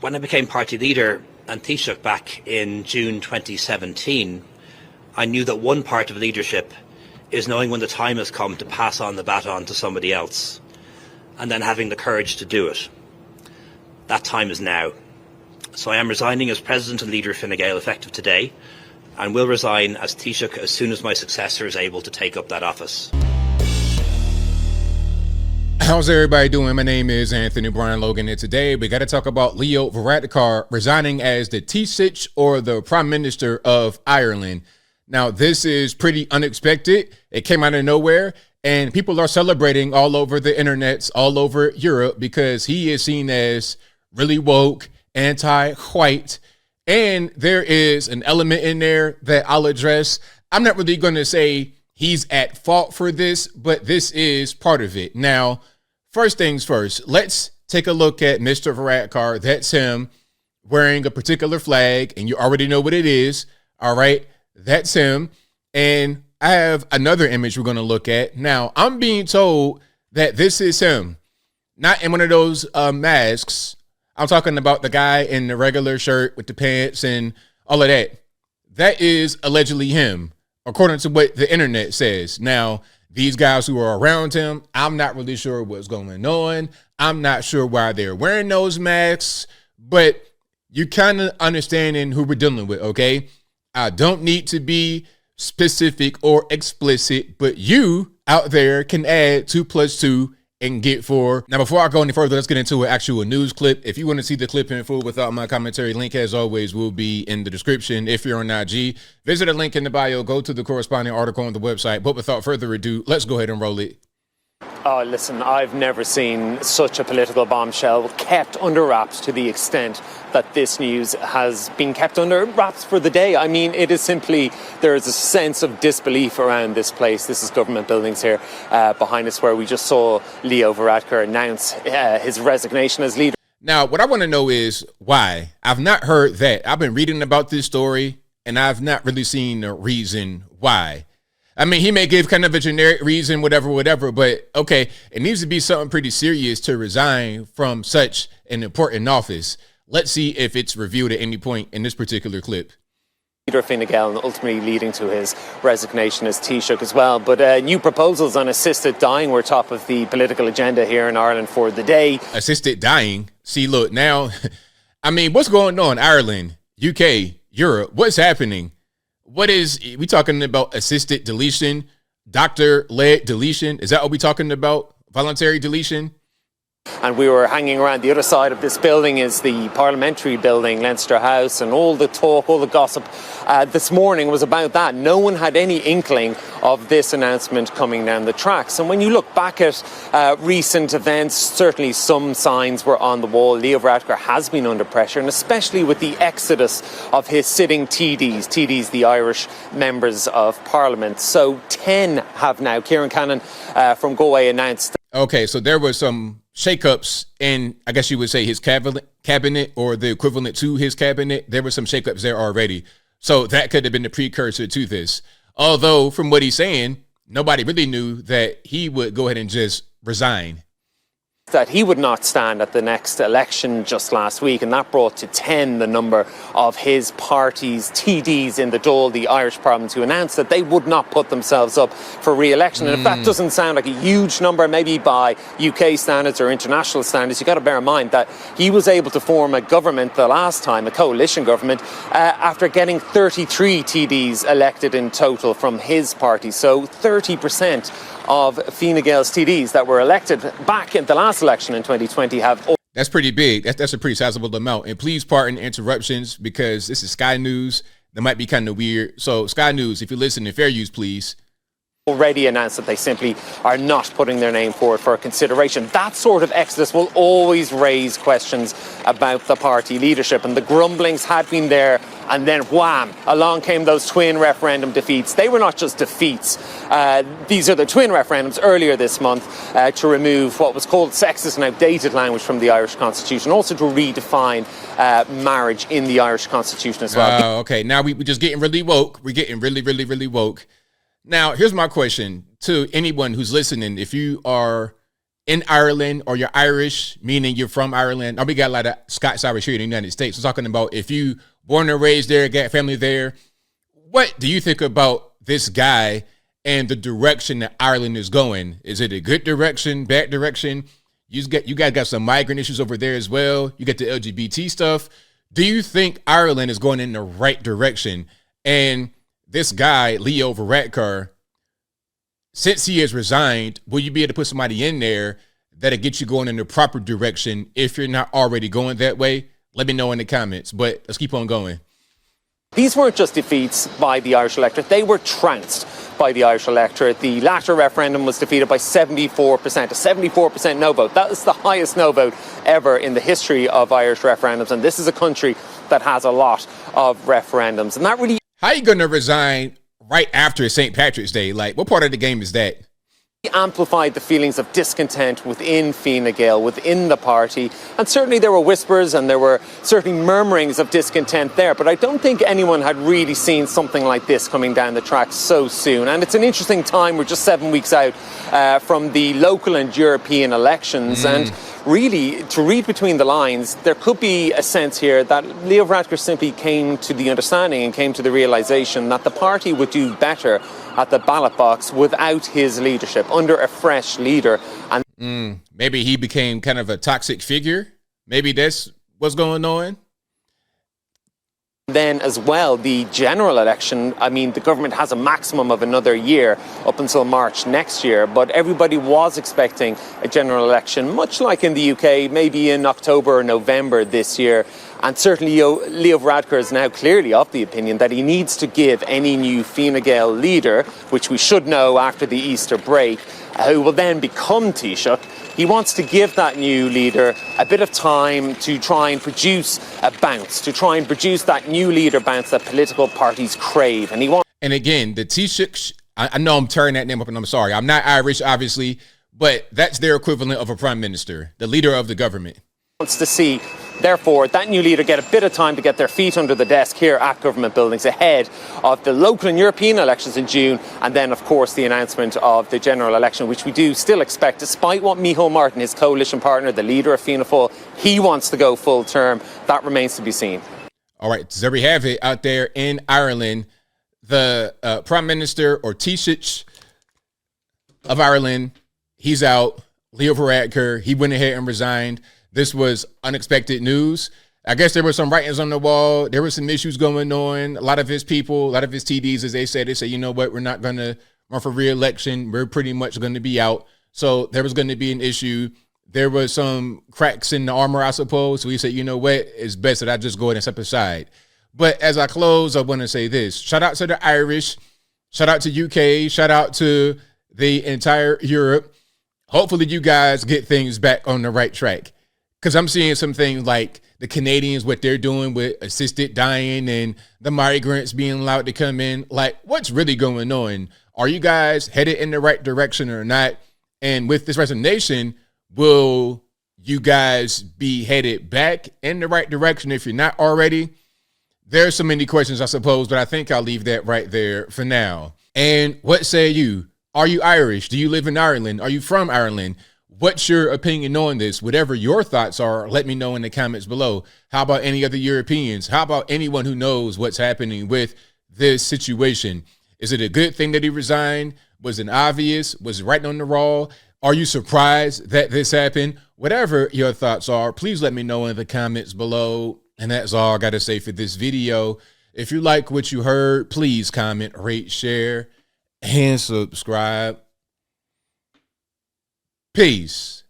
When I became party leader and Taoiseach back in June 2017, I knew that one part of leadership is knowing when the time has come to pass on the baton to somebody else, and then having the courage to do it. That time is now. So I am resigning as President and Leader of Fine Gael effective today, and will resign as Taoiseach as soon as my successor is able to take up that office. How's everybody doing? My name is Anthony Brian Logan, and today we got to talk about Leo Varadkar resigning as the Taoiseach, or the Prime Minister of Ireland. Now, this is pretty unexpected. It came out of nowhere, and people are celebrating all over the internets, all over Europe, because he is seen as really woke, anti-white, and there is an element in there that I'll address. I'm not really going to say he's at fault for this, but this is part of it. Now, first things first, let's take a look at Mr. Varadkar. That's him wearing a particular flag, and you already know what it is. All right, that's him. And I have another image we're going to look at. Now, I'm being told that this is him, not in one of those masks. I'm talking about the guy in the regular shirt with the pants and all of that. That is allegedly him, according to what the internet says. Now, these guys who are around him, I'm not really sure what's going on. I'm not sure why they're wearing those masks, but you kind of understanding who we're dealing with, okay? I don't need to be specific or explicit, but you out there can add 2 + 2 and get 4. Now, before I go any further, let's get into an actual news clip. If you want to see the clip in full without my commentary, link as always will be in the description. If you're on IG, visit a link in the bio, go to the corresponding article on the website. But without further ado, let's go ahead and roll it. Oh, listen, I've never seen such a political bombshell kept under wraps to the extent that this news has been kept under wraps for the day. I mean, it is simply, there is a sense of disbelief around this place. This is government buildings here behind us, where we just saw Leo Varadkar announce his resignation as leader. Now, what I want to know is why. I've not heard that. I've been reading about this story, and I've not really seen a reason why. I mean, he may give kind of a generic reason, whatever, but okay, it needs to be something pretty serious to resign from such an important office. Let's see if it's reviewed at any point in this particular clip. Leader of Fine Gael, and ultimately leading to his resignation as Taoiseach as well. But new proposals on assisted dying were top of the political agenda here in Ireland for the day. Assisted dying? See, look, now, I mean, what's going on? Ireland, UK, Europe, what's happening? What is, we talking about assisted deletion, doctor-led deletion? Is that what we talking about? Voluntary deletion? And we were hanging around the other side of this building is the parliamentary building, Leinster House, and all the talk, all the gossip this morning was about that. No one had any inkling of this announcement coming down the tracks. And when you look back at recent events, certainly some signs were on the wall. Leo Varadkar has been under pressure, and especially with the exodus of his sitting TDs, the Irish members of Parliament. So 10 have now. Kieran Cannon from Galway announced. Okay, so there were some shakeups in, I guess you would say, his cabinet, or the equivalent to his cabinet. There were some shakeups there already. So that could have been the precursor to this. Although, from what he's saying, nobody really knew that he would go ahead and just resign. That he would not stand at the next election just last week, and that brought to 10 the number of his party's TDs in the Dáil, the Irish Parliament, who announced that they would not put themselves up for re-election. And if that doesn't sound like a huge number, maybe by UK standards or international standards, you've got to bear in mind that he was able to form a government the last time, a coalition government, after getting 33 TDs elected in total from his party. So 30% of Fine Gael's TDs that were elected back in the last election in 2020 have. That's pretty big. That's a pretty sizable amount. And please pardon interruptions, because this is Sky News. That might be kind of weird. So Sky News, if you're listening, fair use, please. Already announced that they simply are not putting their name forward for consideration. That sort of exodus will always raise questions about the party leadership, and the grumblings had been there, and then wham, along came those twin referendum defeats. They were not just defeats. These are the twin referendums earlier this month to remove what was called sexist and outdated language from the Irish Constitution, also to redefine marriage in the Irish Constitution as well. Okay, now we're just getting really woke. We're getting really woke. Now, here's my question to anyone who's listening. If you are in Ireland or you're Irish, meaning you're from Ireland. We got a lot of Scots Irish here in the United States. We're talking about if you born and raised there, got family there. What do you think about this guy and the direction that Ireland is going? Is it a good direction, bad direction? You guys got some migrant issues over there as well. You get the LGBT stuff. Do you think Ireland is going in the right direction? And this guy, Leo Varadkar, since he has resigned, will you be able to put somebody in there that'll get you going in the proper direction if you're not already going that way? Let me know in the comments, but let's keep on going. These weren't just defeats by the Irish electorate, they were trounced by the Irish electorate. The latter referendum was defeated by 74%, a 74% no vote. That is the highest no vote ever in the history of Irish referendums, and this is a country that has a lot of referendums. And that really... How are you going to resign right after St. Patrick's Day? Like, what part of the game is that? Amplified the feelings of discontent within Fine Gael, within the party, and certainly there were whispers and there were certainly murmurings of discontent there, but I don't think anyone had really seen something like this coming down the track so soon. And it's an interesting time. We're just 7 weeks out from the local and European elections, and really, to read between the lines, there could be a sense here that Leo Varadkar simply came to the understanding and came to the realisation that the party would do better at the ballot box without his leadership, under a fresh leader. And maybe he became kind of a toxic figure. Maybe that's what's going on. Then as well, the general election, I mean, the government has a maximum of another year up until March next year, but everybody was expecting a general election, much like in the UK, maybe in October or November this year. And certainly Leo Varadkar is now clearly of the opinion that he needs to give any new Fine Gael leader, which we should know after the Easter break, who will then become Taoiseach. He wants to give that new leader a bit of time to try and produce a bounce, to try and produce that new leader bounce that political parties crave. And again, the Taoiseach, I know I'm tearing that name up and I'm sorry. I'm not Irish, obviously, but that's their equivalent of a prime minister, the leader of the government. Wants to see, therefore, that new leader get a bit of time to get their feet under the desk here at government buildings ahead of the local and European elections in June, and then, of course, the announcement of the general election, which we do still expect, despite what Micheál Martin, his coalition partner, the leader of Fianna Fáil, he wants to go full term. That remains to be seen. All right, so there we have it out there in Ireland. The Prime Minister, or Taoiseach of Ireland, he's out. Leo Varadkar, he went ahead and resigned. This was unexpected news. I guess there were some writings on the wall. There were some issues going on. A lot of his people, a lot of his TDs, as they said, you know what, we're not going to run for re-election. We're pretty much going to be out. So there was going to be an issue. There was some cracks in the armor, I suppose. So he said, you know what, it's best that I just go ahead and step aside. But as I close, I want to say this. Shout out to the Irish. Shout out to UK. Shout out to the entire Europe. Hopefully you guys get things back on the right track. Because I'm seeing some things like the Canadians, what they're doing with assisted dying and the migrants being allowed to come in. Like, what's really going on? Are you guys headed in the right direction or not? And with this resignation, will you guys be headed back in the right direction if you're not already? There's so many questions, I suppose, but I think I'll leave that right there for now. And what say you? Are you Irish? Do you live in Ireland? Are you from Ireland? What's your opinion on this? Whatever your thoughts are, let me know in the comments below. How about any other Europeans? How about anyone who knows what's happening with this situation? Is it a good thing that he resigned? Was it obvious? Was it right on the raw? Are you surprised that this happened? Whatever your thoughts are, please let me know in the comments below. And that's all I got to say for this video. If you like what you heard, please comment, rate, share, and subscribe. Peace.